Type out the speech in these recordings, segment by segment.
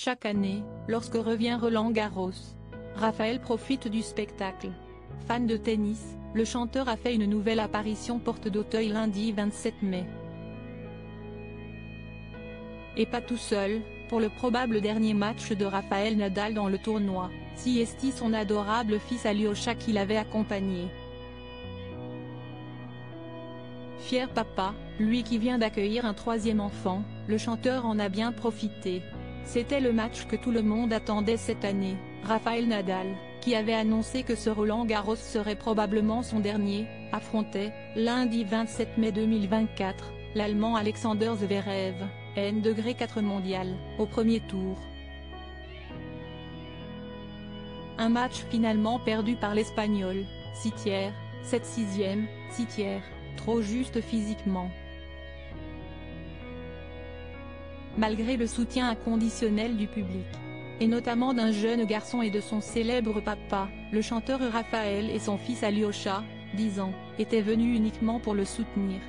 Chaque année, lorsque revient Roland-Garros, Rafael profite du spectacle. Fan de tennis, le chanteur a fait une nouvelle apparition porte d'Auteuil lundi 27 mai. Et pas tout seul, pour le probable dernier match de Rafael Nadal dans le tournoi, si est son adorable fils Alyosha qui l'avait accompagné. Fier papa, lui qui vient d'accueillir un troisième enfant, le chanteur en a bien profité. C'était le match que tout le monde attendait cette année. Rafael Nadal, qui avait annoncé que ce Roland-Garros serait probablement son dernier, affrontait, lundi 27 mai 2024, l'Allemand Alexander Zverev, N°4 mondial, au premier tour. Un match finalement perdu par l'Espagnol, 6 7-6, 6, trop juste physiquement. Malgré le soutien inconditionnel du public, et notamment d'un jeune garçon et de son célèbre papa, le chanteur Rafael et son fils Alyosha, 10 ans, étaient venus uniquement pour le soutenir.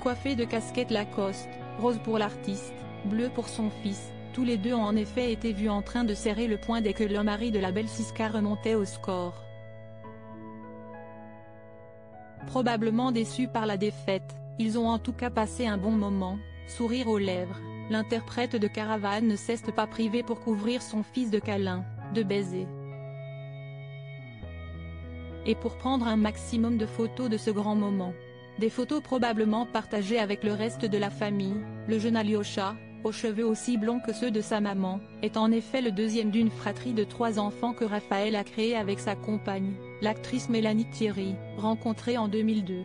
Coiffés de casquettes Lacoste, rose pour l'artiste, bleu pour son fils, tous les deux ont en effet été vus en train de serrer le poing dès que le mari de la belle Siska remontait au score. Probablement déçus par la défaite, ils ont en tout cas passé un bon moment, sourire aux lèvres. L'interprète de Caravane ne s'est pas privé pour couvrir son fils de câlins, de baisers. Et pour prendre un maximum de photos de ce grand moment. Des photos probablement partagées avec le reste de la famille, le jeune Alyosha, aux cheveux aussi blonds que ceux de sa maman, est en effet le deuxième d'une fratrie de 3 enfants que Rafael a créé avec sa compagne, l'actrice Mélanie Thierry, rencontrée en 2002.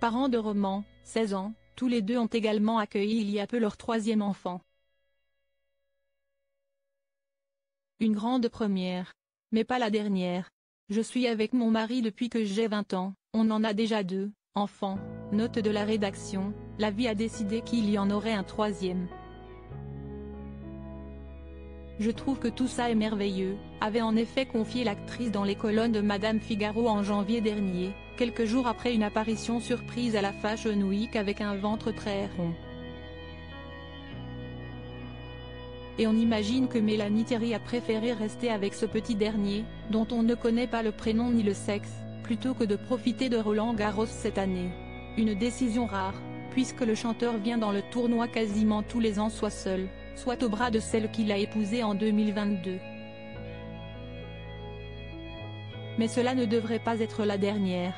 Parents de Roman, 16 ans, tous les deux ont également accueilli il y a peu leur troisième enfant. Une grande première. Mais pas la dernière. Je suis avec mon mari depuis que j'ai 20 ans, on en a déjà 2 enfants, note de la rédaction, la vie a décidé qu'il y en aurait un troisième. Je trouve que tout ça est merveilleux, avait en effet confié l'actrice dans les colonnes de Madame Figaro en janvier dernier, quelques jours après une apparition surprise à la Fashion Week avec un ventre très rond. Et on imagine que Mélanie Thierry a préféré rester avec ce petit dernier, dont on ne connaît pas le prénom ni le sexe, plutôt que de profiter de Roland-Garros cette année. Une décision rare, puisque le chanteur vient dans le tournoi quasiment tous les ans soit seul, soit au bras de celle qu'il a épousée en 2022. Mais cela ne devrait pas être la dernière.